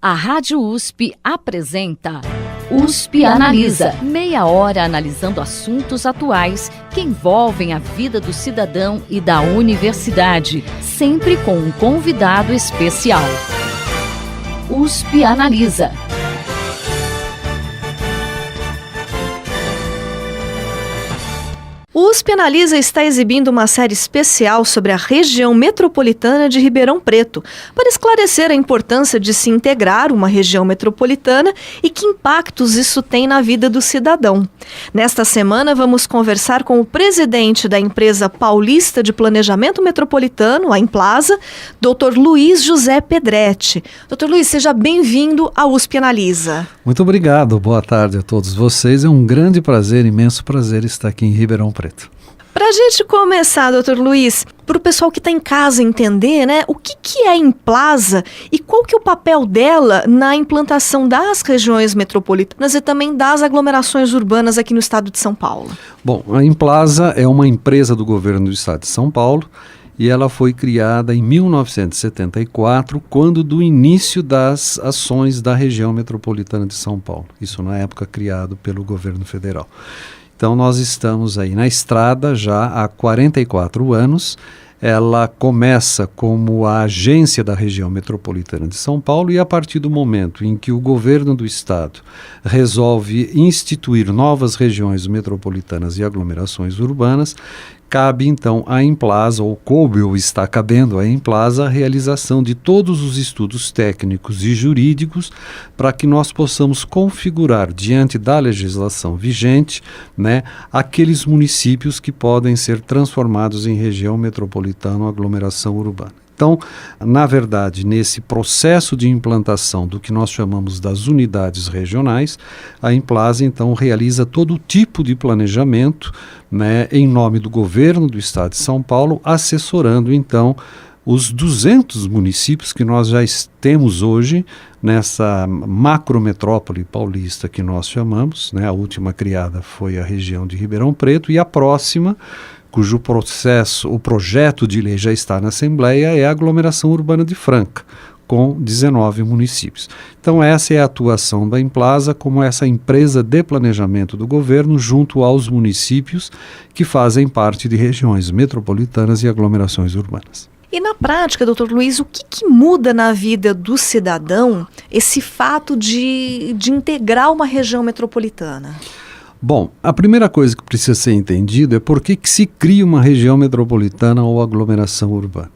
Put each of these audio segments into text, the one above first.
A Rádio USP apresenta USP Analisa. Meia hora analisando assuntos atuais que envolvem a vida do cidadão e da universidade, sempre com um convidado especial. USP Analisa. O USP Analisa está exibindo uma série especial sobre a região metropolitana de Ribeirão Preto, para esclarecer a importância de se integrar uma região metropolitana e que impactos isso tem na vida do cidadão. Nesta semana, vamos conversar com o presidente da empresa paulista de planejamento metropolitano, a Implasa, Dr. Luiz José Pedretti. Dr. Luiz, seja bem-vindo ao USP Analisa. Muito obrigado, boa tarde a todos vocês. É um grande prazer, imenso prazer estar aqui em Ribeirão Preto. Para a gente começar, Dr. Luiz, para o pessoal que está em casa entender, né, o que é a Implasa e qual que é o papel dela na implantação das regiões metropolitanas e também das aglomerações urbanas aqui no estado de São Paulo? Bom, a Implasa é uma empresa do governo do estado de São Paulo e ela foi criada em 1974, quando do início das ações da região metropolitana de São Paulo. Isso na época criado pelo governo federal. Então nós estamos aí na estrada já há 44 anos. Ela começa como a agência da região metropolitana de São Paulo e a partir do momento em que o governo do estado resolve instituir novas regiões metropolitanas e aglomerações urbanas, cabe então à Implasa, ou coube ou está cabendo à Implasa, a realização de todos os estudos técnicos e jurídicos para que nós possamos configurar, diante da legislação vigente, né, aqueles municípios que podem ser transformados em região metropolitana ou aglomeração urbana. Então, na verdade, nesse processo de implantação do que nós chamamos das unidades regionais, a Implasa, então, realiza todo tipo de planejamento, né, em nome do governo do estado de São Paulo, assessorando, então, os 200 municípios que nós já temos hoje nessa macrometrópole paulista que nós chamamos, né, a última criada foi a região de Ribeirão Preto e a próxima, cujo o projeto de lei já está na Assembleia, é a aglomeração urbana de Franca, com 19 municípios. Então essa é a atuação da Implasa como essa empresa de planejamento do governo junto aos municípios que fazem parte de regiões metropolitanas e aglomerações urbanas. E na prática, doutor Luiz, o que muda na vida do cidadão esse fato de integrar uma região metropolitana? Bom, a primeira coisa que precisa ser entendida é por que se cria uma região metropolitana ou aglomeração urbana.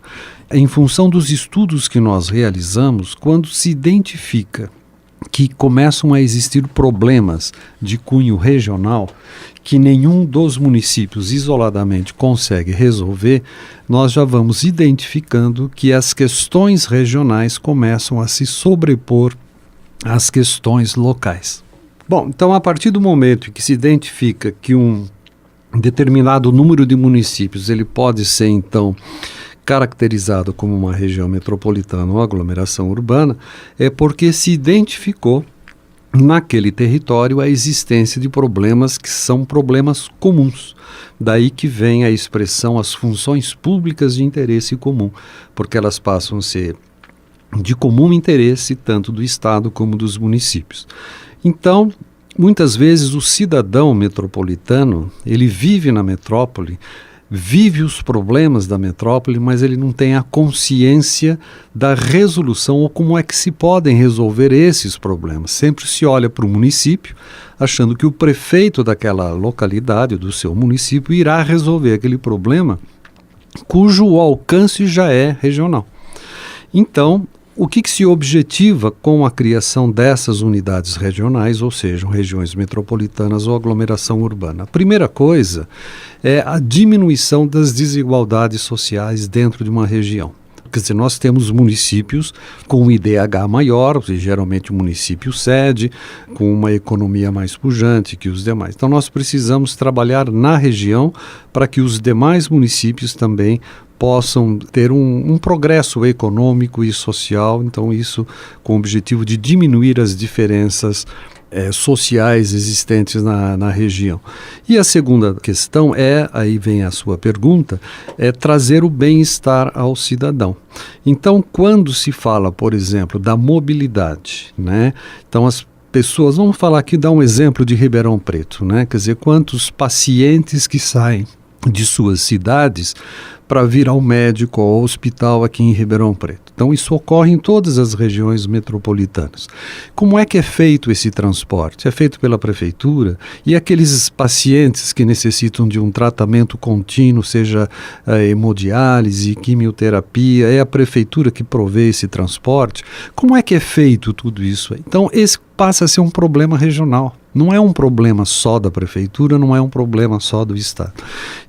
Em função dos estudos que nós realizamos, quando se identifica que começam a existir problemas de cunho regional que nenhum dos municípios isoladamente consegue resolver, nós já vamos identificando que as questões regionais começam a se sobrepor às questões locais. Bom, então a partir do momento em que se identifica que um determinado número de municípios ele pode ser então caracterizado como uma região metropolitana ou aglomeração urbana, é porque se identificou naquele território a existência de problemas que são problemas comuns. Daí que vem a expressão as funções públicas de interesse comum, porque elas passam a ser de comum interesse tanto do Estado como dos municípios. Então, muitas vezes o cidadão metropolitano, ele vive na metrópole, vive os problemas da metrópole, mas ele não tem a consciência da resolução ou como é que se podem resolver esses problemas. Sempre se olha para o município, achando que o prefeito daquela localidade, do seu município, irá resolver aquele problema cujo alcance já é regional. Então, o que se objetiva com a criação dessas unidades regionais, ou seja, regiões metropolitanas ou aglomeração urbana? A primeira coisa é a diminuição das desigualdades sociais dentro de uma região. Quer dizer, nós temos municípios com um IDH maior, geralmente um município sede, com uma economia mais pujante que os demais. Então nós precisamos trabalhar na região para que os demais municípios também possam ter um progresso econômico e social, então isso com o objetivo de diminuir as diferenças sociais existentes na região. E a segunda questão aí vem a sua pergunta, é trazer o bem-estar ao cidadão. Então, quando se fala, por exemplo, da mobilidade, né? Então as pessoas, vamos falar aqui, dar um exemplo de Ribeirão Preto, né? Quer dizer, quantos pacientes que saem de suas cidades para vir ao médico ou ao hospital aqui em Ribeirão Preto. Então isso ocorre em todas as regiões metropolitanas. Como é que é feito esse transporte? É feito pela prefeitura, e aqueles pacientes que necessitam de um tratamento contínuo, seja hemodiálise, quimioterapia, é a prefeitura que provê esse transporte? Como é que é feito tudo isso? Então esse passa a ser um problema regional. Não é um problema só da prefeitura, não é um problema só do Estado.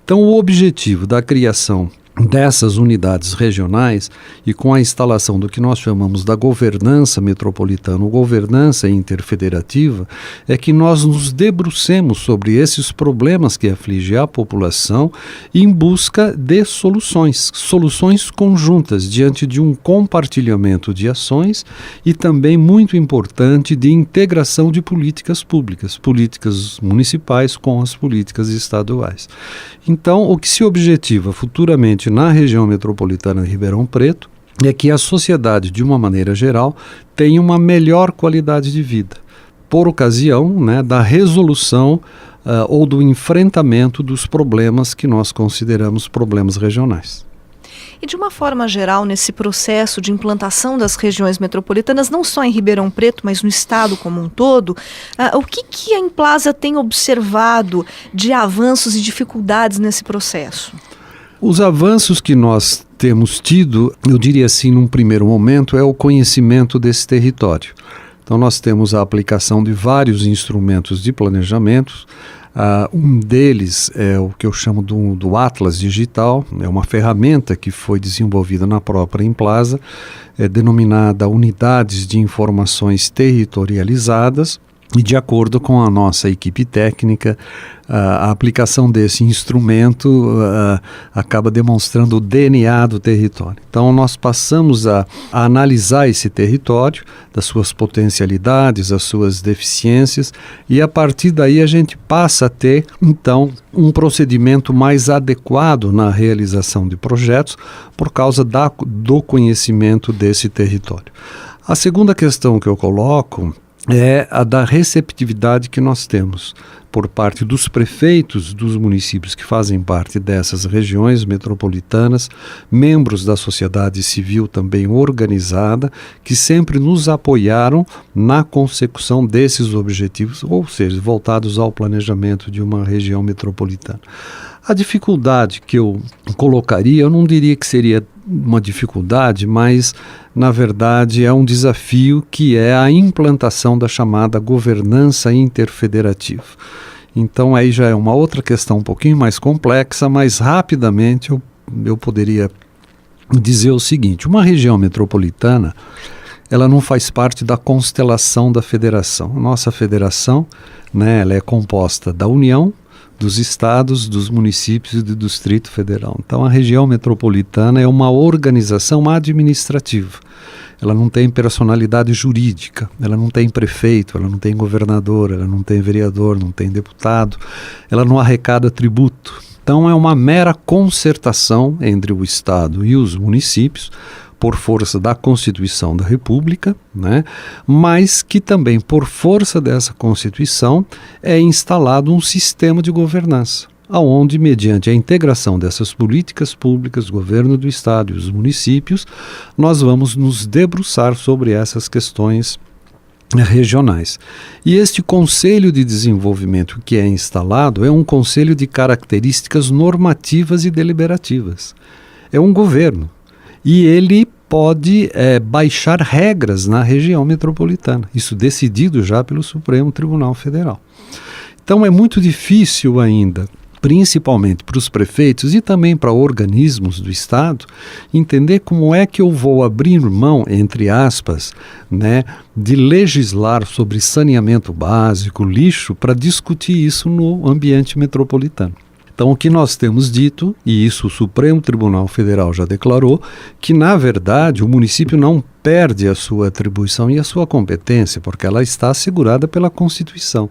Então, o objetivo da criação dessas unidades regionais e com a instalação do que nós chamamos da governança metropolitana, ou governança interfederativa, é que nós nos debrucemos sobre esses problemas que afligem a população em busca de soluções conjuntas diante de um compartilhamento de ações e também, muito importante, de integração de políticas públicas, políticas municipais com as políticas estaduais. Então, o que se objetiva futuramente na região metropolitana de Ribeirão Preto é que a sociedade, de uma maneira geral, tenha uma melhor qualidade de vida, por ocasião, né, da resolução ou do enfrentamento dos problemas que nós consideramos problemas regionais. E de uma forma geral, nesse processo de implantação das regiões metropolitanas, não só em Ribeirão Preto, mas no estado como um todo, o que a Implasa tem observado de avanços e dificuldades nesse processo? Os avanços que nós temos tido, eu diria assim, num primeiro momento, é o conhecimento desse território. Então nós temos a aplicação de vários instrumentos de planejamento. Um deles é o que eu chamo do Atlas Digital, é uma ferramenta que foi desenvolvida na própria Implasa, denominada Unidades de Informações Territorializadas, e de acordo com a nossa equipe técnica, a aplicação desse instrumento acaba demonstrando o DNA do território. Então nós passamos a analisar esse território, das suas potencialidades, as suas deficiências, e a partir daí a gente passa a ter, então, um procedimento mais adequado na realização de projetos por causa do conhecimento desse território. A segunda questão que eu coloco é a da receptividade que nós temos por parte dos prefeitos dos municípios que fazem parte dessas regiões metropolitanas, membros da sociedade civil também organizada, que sempre nos apoiaram na consecução desses objetivos, ou seja, voltados ao planejamento de uma região metropolitana. A dificuldade que eu colocaria, eu não diria que seria uma dificuldade, mas, na verdade, é um desafio, que é a implantação da chamada governança interfederativa. Então, aí já é uma outra questão um pouquinho mais complexa, mas rapidamente eu poderia dizer o seguinte: uma região metropolitana, ela não faz parte da constelação da federação. A nossa federação, né, ela é composta da União, dos estados, dos municípios e do Distrito Federal. Então, a região metropolitana é uma organização administrativa. Ela não tem personalidade jurídica, ela não tem prefeito, ela não tem governador, ela não tem vereador, não tem deputado, ela não arrecada tributo. Então, é uma mera concertação entre o Estado e os municípios, por força da Constituição da República, né? Mas que também, por força dessa Constituição, é instalado um sistema de governança, onde, mediante a integração dessas políticas públicas, governo do Estado e os municípios, nós vamos nos debruçar sobre essas questões regionais. E este Conselho de Desenvolvimento que é instalado é um conselho de características normativas e deliberativas. É um governo. E ele pode baixar regras na região metropolitana, isso decidido já pelo Supremo Tribunal Federal. Então é muito difícil ainda, principalmente para os prefeitos e também para organismos do Estado, entender como é que eu vou abrir mão, entre aspas, né, de legislar sobre saneamento básico, lixo, para discutir isso no ambiente metropolitano. Então, o que nós temos dito, e isso o Supremo Tribunal Federal já declarou, que, na verdade, o município não perde a sua atribuição e a sua competência, porque ela está assegurada pela Constituição.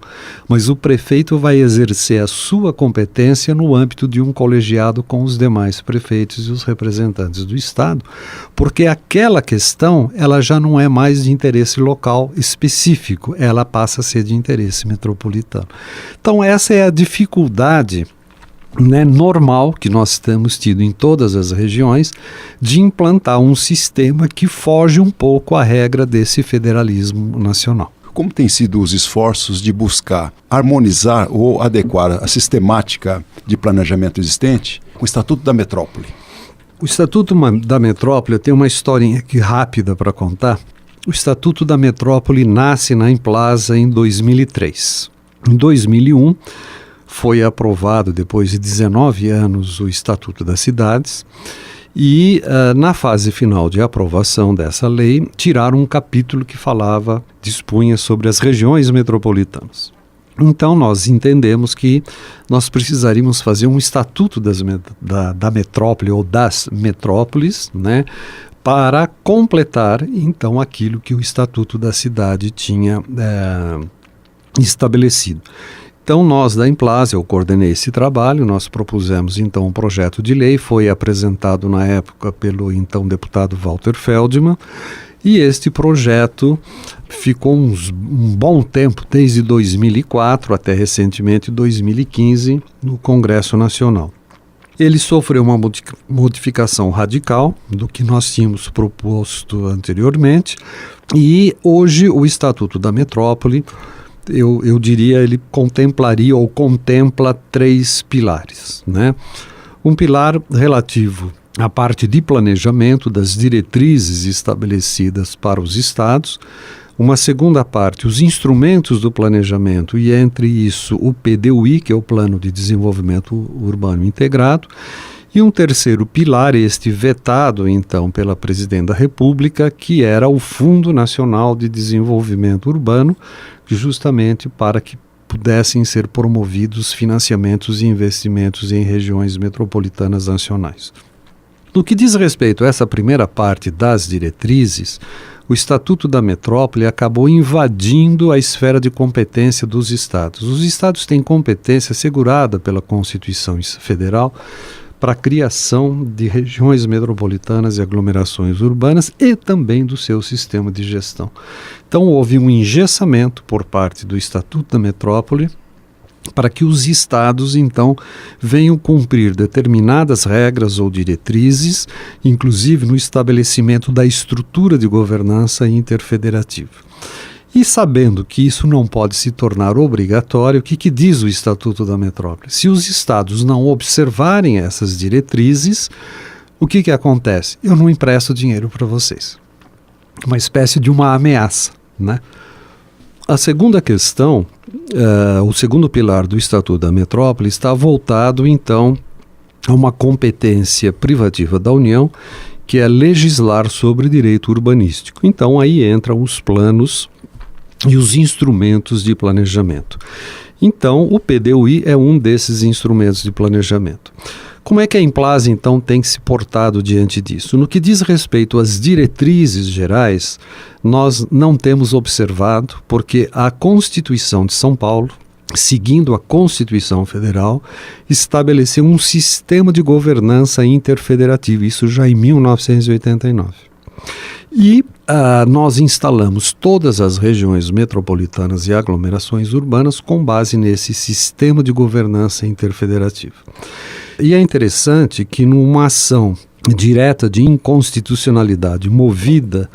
Mas o prefeito vai exercer a sua competência no âmbito de um colegiado com os demais prefeitos e os representantes do Estado, porque aquela questão ela já não é mais de interesse local específico, ela passa a ser de interesse metropolitano. Então, essa é a dificuldade normal que nós temos tido em todas as regiões de implantar um sistema que foge um pouco à regra desse federalismo nacional. Como têm sido os esforços de buscar harmonizar ou adequar a sistemática de planejamento existente com o Estatuto da Metrópole? O Estatuto da Metrópole, eu tenho uma historinha aqui rápida para contar. O Estatuto da Metrópole nasce na Emplasa em 2003. Em 2001, foi aprovado, depois de 19 anos, o Estatuto das Cidades e, na fase final de aprovação dessa lei, tiraram um capítulo que dispunha sobre as regiões metropolitanas. Então, nós entendemos que nós precisaríamos fazer um Estatuto da Metrópole ou das metrópoles, para completar, então, aquilo que o Estatuto da Cidade tinha estabelecido. Então, nós da Emplasa, eu coordenei esse trabalho, nós propusemos então um projeto de lei, foi apresentado na época pelo então deputado Walter Feldman, e este projeto ficou um bom tempo, desde 2004 até recentemente 2015, no Congresso Nacional. Ele sofreu uma modificação radical do que nós tínhamos proposto anteriormente, e hoje o Estatuto da Metrópole, eu diria, ele contemplaria ou contempla 3 pilares, Um pilar relativo à parte de planejamento das diretrizes estabelecidas para os estados, uma segunda parte, os instrumentos do planejamento e, entre isso, o PDUI, que é o Plano de Desenvolvimento Urbano Integrado, e um terceiro pilar, este vetado, então, pela Presidente da República, que era o Fundo Nacional de Desenvolvimento Urbano, justamente para que pudessem ser promovidos financiamentos e investimentos em regiões metropolitanas nacionais. No que diz respeito a essa primeira parte das diretrizes, o Estatuto da Metrópole acabou invadindo a esfera de competência dos estados. Os estados têm competência assegurada pela Constituição Federal para a criação de regiões metropolitanas e aglomerações urbanas e também do seu sistema de gestão. Então, houve um engessamento por parte do Estatuto da Metrópole para que os estados, então, venham cumprir determinadas regras ou diretrizes, inclusive no estabelecimento da estrutura de governança interfederativa. E sabendo que isso não pode se tornar obrigatório, o que diz o Estatuto da Metrópole? Se os estados não observarem essas diretrizes, o que acontece? Eu não empresto dinheiro para vocês. Uma espécie de uma ameaça, A segunda questão, o segundo pilar do Estatuto da Metrópole está voltado, então, a uma competência privativa da União, que é legislar sobre direito urbanístico. Então, aí entram os planos e os instrumentos de planejamento. Então, o PDUI é um desses instrumentos de planejamento. Como é que a Emplasa, então, tem se portado diante disso? No que diz respeito às diretrizes gerais, nós não temos observado, porque a Constituição de São Paulo, seguindo a Constituição Federal, estabeleceu um sistema de governança interfederativa, isso já em 1989. E nós instalamos todas as regiões metropolitanas e aglomerações urbanas com base nesse sistema de governança interfederativa. E é interessante que numa ação direta de inconstitucionalidade movida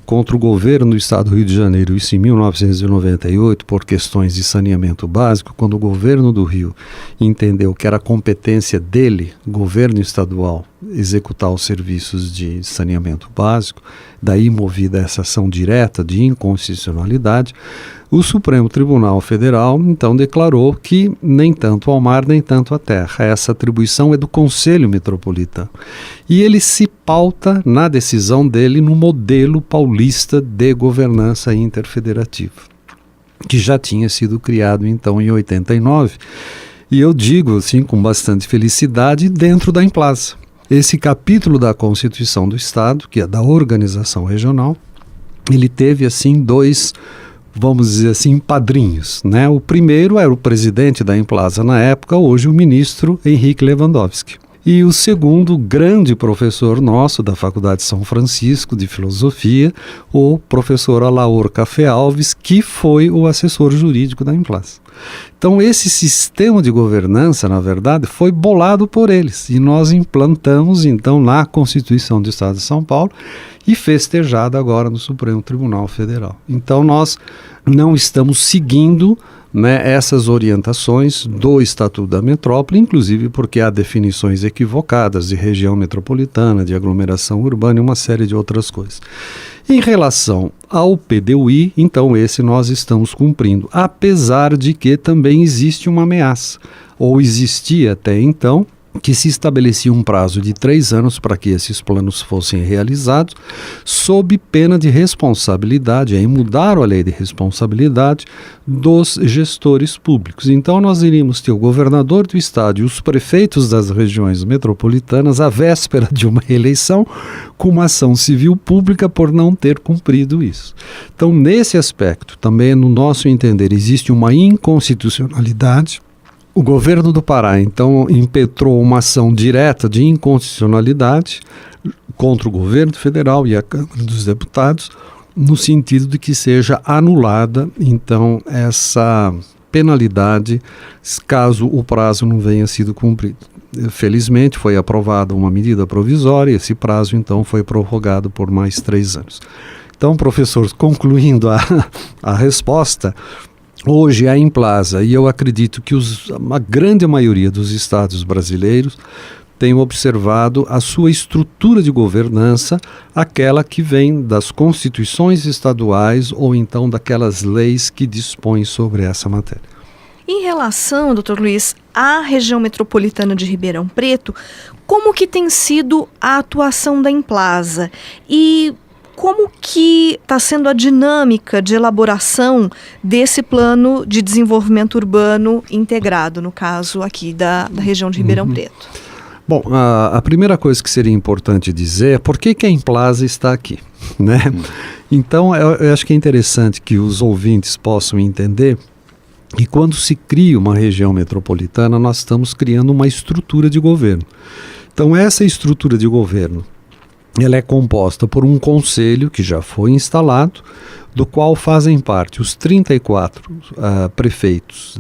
contra o governo do Estado do Rio de Janeiro, isso em 1998, por questões de saneamento básico, quando o governo do Rio entendeu que era competência dele, governo estadual, executar os serviços de saneamento básico, daí movida essa ação direta de inconstitucionalidade, o Supremo Tribunal Federal, então, declarou que nem tanto ao mar, nem tanto à terra. Essa atribuição é do Conselho Metropolitano. E ele se pauta, na decisão dele, no modelo paulista de governança interfederativa, que já tinha sido criado, então, em 89, E eu digo, assim, com bastante felicidade, dentro da Emplasa. Esse capítulo da Constituição do Estado, que é da organização regional, ele teve, assim, dois, vamos dizer assim, padrinhos, né? O primeiro era o presidente da Emplasa na época, hoje o ministro Henrique Lewandowski. E o segundo grande professor nosso da Faculdade de São Francisco de Filosofia, o professor Alaor Café Alves, que foi o assessor jurídico da Emplasa. Então esse sistema de governança, na verdade, foi bolado por eles e nós implantamos então na Constituição do Estado de São Paulo e festejado agora no Supremo Tribunal Federal. Então nós não estamos seguindo, né, essas orientações do Estatuto da Metrópole, inclusive porque há definições equivocadas de região metropolitana, de aglomeração urbana e uma série de outras coisas. Em relação ao PDUI, então esse nós estamos cumprindo, apesar de que também existe uma ameaça, ou existia até então, que se estabelecia um prazo de 3 anos para que esses planos fossem realizados, sob pena de responsabilidade, aí mudaram a lei de responsabilidade dos gestores públicos. Então nós iríamos ter o governador do estado e os prefeitos das regiões metropolitanas à véspera de uma eleição com uma ação civil pública por não ter cumprido isso. Então nesse aspecto, também no nosso entender, existe uma inconstitucionalidade. O governo do Pará, então, impetrou uma ação direta de inconstitucionalidade contra o governo federal e a Câmara dos Deputados, no sentido de que seja anulada, então, essa penalidade, caso o prazo não venha sido cumprido. Felizmente, foi aprovada uma medida provisória e esse prazo, então, foi prorrogado por mais 3 anos. Então, professor, concluindo a resposta, hoje a Emplasa, e eu acredito que a grande maioria dos estados brasileiros tem observado a sua estrutura de governança, aquela que vem das constituições estaduais ou então daquelas leis que dispõem sobre essa matéria. Em relação, doutor Luiz, à região metropolitana de Ribeirão Preto, como que tem sido a atuação da Emplasa? E como que está sendo a dinâmica de elaboração desse plano de desenvolvimento urbano integrado, no caso aqui da região de Ribeirão Preto? Bom, a primeira coisa que seria importante dizer é por que a Emplasa está aqui, né? Então, eu acho que é interessante que os ouvintes possam entender que quando se cria uma região metropolitana, nós estamos criando uma estrutura de governo. Então, essa estrutura de governo, ela é composta por um conselho que já foi instalado, do qual fazem parte os 34 prefeitos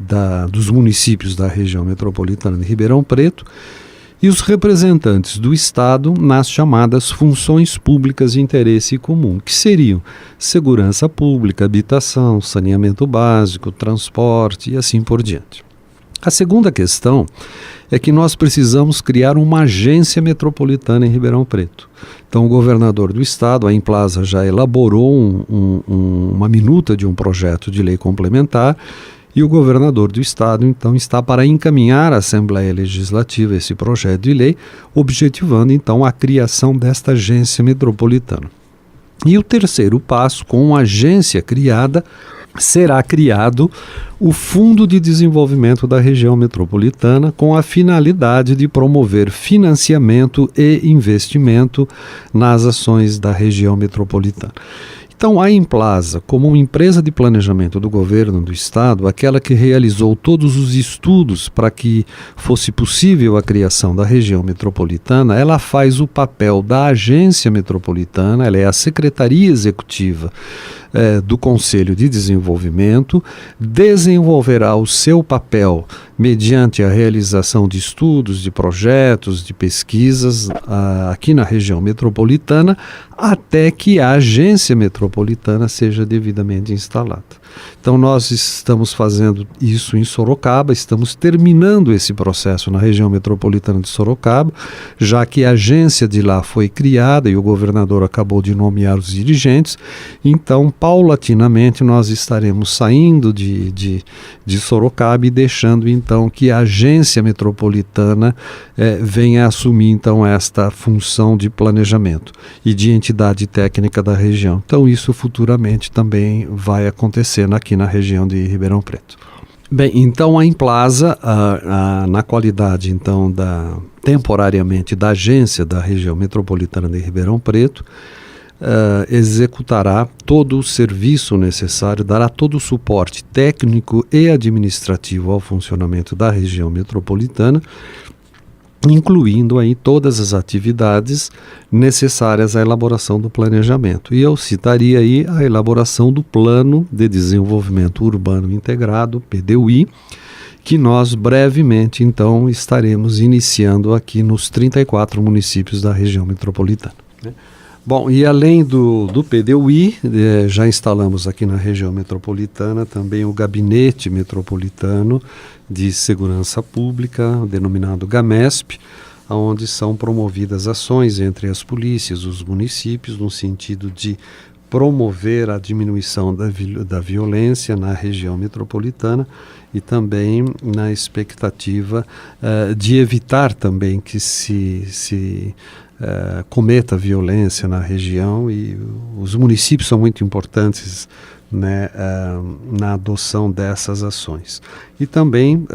dos municípios da região metropolitana de Ribeirão Preto e os representantes do Estado nas chamadas funções públicas de interesse comum, que seriam segurança pública, habitação, saneamento básico, transporte e assim por diante. A segunda questão é que nós precisamos criar uma agência metropolitana em Ribeirão Preto. Então o governador do estado, a Emplasa, já elaborou uma minuta de um projeto de lei complementar e o governador do estado então está para encaminhar à Assembleia Legislativa esse projeto de lei, objetivando então a criação desta agência metropolitana. E o terceiro passo, com a agência criada, será criado o Fundo de Desenvolvimento da Região Metropolitana com a finalidade de promover financiamento e investimento nas ações da região metropolitana. Então, a Emplasa, como uma empresa de planejamento do governo do estado, aquela que realizou todos os estudos para que fosse possível a criação da região metropolitana, ela faz o papel da agência metropolitana, ela é a secretaria executiva do Conselho de Desenvolvimento, desenvolverá o seu papel mediante a realização de estudos, de projetos, de pesquisas aqui na região metropolitana, até que a agência metropolitana seja devidamente instalada. Então nós estamos fazendo isso em Sorocaba, estamos terminando esse processo na região metropolitana de Sorocaba, já que a agência de lá foi criada e o governador acabou de nomear os dirigentes, então paulatinamente nós estaremos saindo de Sorocaba e deixando então que a agência metropolitana venha assumir então esta função de planejamento e de entidade técnica da região. Então isso futuramente também vai acontecer aqui na região de Ribeirão Preto. Bem, então a Implasa, na qualidade então temporariamente da agência da região metropolitana de Ribeirão Preto, executará todo o serviço necessário, dará todo o suporte técnico e administrativo ao funcionamento da região metropolitana, incluindo aí todas as atividades necessárias à elaboração do planejamento. E eu citaria aí a elaboração do Plano de Desenvolvimento Urbano Integrado, PDUI, que nós brevemente então estaremos iniciando aqui nos 34 municípios da região metropolitana, né? Bom, e além do PDUI, já instalamos aqui na região metropolitana também o Gabinete Metropolitano de Segurança Pública, denominado GAMESP, onde são promovidas ações entre as polícias, os municípios, no sentido de promover a diminuição da violência na região metropolitana e também na expectativa de evitar também que se cometa violência na região, e os municípios são muito importantes, né, na adoção dessas ações. E também,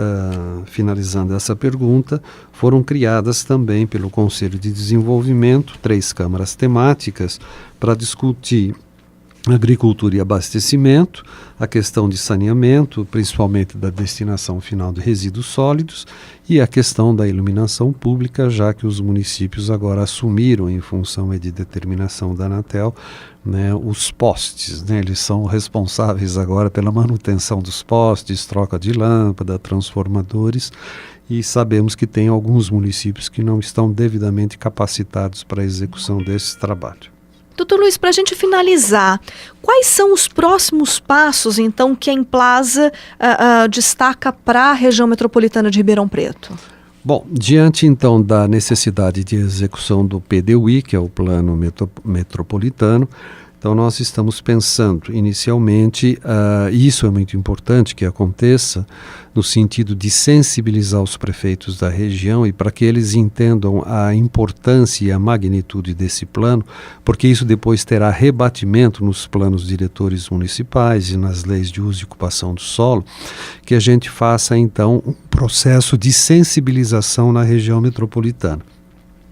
finalizando essa pergunta, foram criadas também pelo Conselho de Desenvolvimento 3 câmaras temáticas para discutir agricultura e abastecimento, a questão de saneamento, principalmente da destinação final de resíduos sólidos, e a questão da iluminação pública, já que os municípios agora assumiram, em função de determinação da Anatel, né, os postes, né, eles são responsáveis agora pela manutenção dos postes, troca de lâmpada, transformadores, e sabemos que tem alguns municípios que não estão devidamente capacitados para a execução desse trabalho. Doutor Luiz, para a gente finalizar, quais são os próximos passos, então, que a Implasa destaca para a região metropolitana de Ribeirão Preto? Bom, diante, então, da necessidade de execução do PDUI, que é o Plano Metropolitano, então nós estamos pensando inicialmente, e isso é muito importante que aconteça, no sentido de sensibilizar os prefeitos da região e para que eles entendam a importância e a magnitude desse plano, porque isso depois terá rebatimento nos planos diretores municipais e nas leis de uso e ocupação do solo, que a gente faça então um processo de sensibilização na região metropolitana.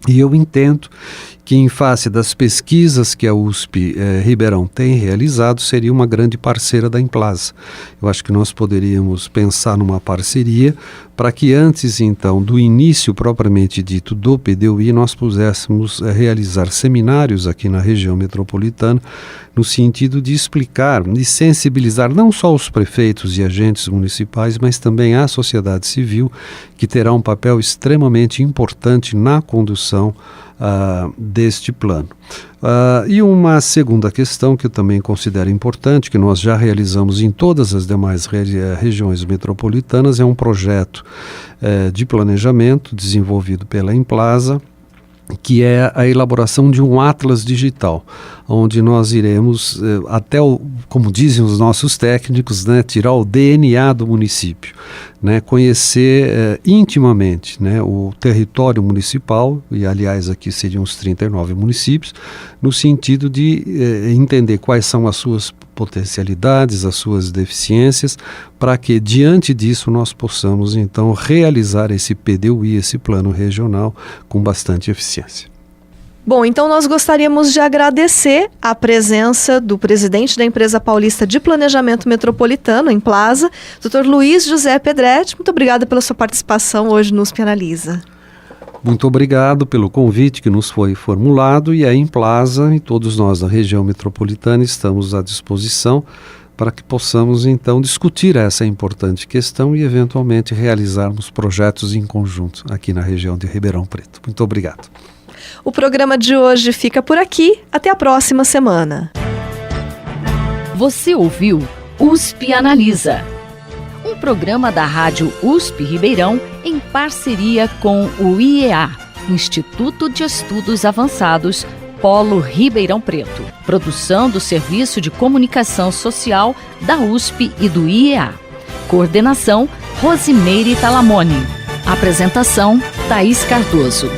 E eu entendo que, em face das pesquisas que a USP Ribeirão tem realizado, seria uma grande parceira da Implasa. Eu acho que nós poderíamos pensar numa parceria para que antes, então, do início propriamente dito do PDUI, nós pudéssemos realizar seminários aqui na região metropolitana, no sentido de explicar, de sensibilizar não só os prefeitos e agentes municipais, mas também a sociedade civil, que terá um papel extremamente importante na condução deste plano. E uma segunda questão que eu também considero importante, que nós já realizamos em todas as demais regiões metropolitanas, é um projeto de planejamento desenvolvido pela Implasa, que é a elaboração de um atlas digital, onde nós iremos, como dizem os nossos técnicos, né, tirar o DNA do município, né, conhecer intimamente, né, o território municipal, e aliás aqui seriam os 39 municípios, no sentido de entender quais são as suas potencialidades, as suas deficiências, para que diante disso nós possamos então realizar esse PDUI, esse plano regional, com bastante eficiência. Bom, então nós gostaríamos de agradecer a presença do presidente da Empresa Paulista de Planejamento Metropolitano, Implasa, Dr. Luiz José Pedretti. Muito obrigada pela sua participação hoje no USP Analisa. Muito obrigado pelo convite que nos foi formulado, e a Implasa e todos nós da região metropolitana estamos à disposição para que possamos então discutir essa importante questão e eventualmente realizarmos projetos em conjunto aqui na região de Ribeirão Preto. Muito obrigado. O programa de hoje fica por aqui. Até a próxima semana. Você ouviu USP Analisa, um programa da Rádio USP Ribeirão em parceria com o IEA, Instituto de Estudos Avançados, Polo Ribeirão Preto. Produção do Serviço de Comunicação Social da USP e do IEA. Coordenação, Rosimeire Talamone. Apresentação, Thaís Cardoso.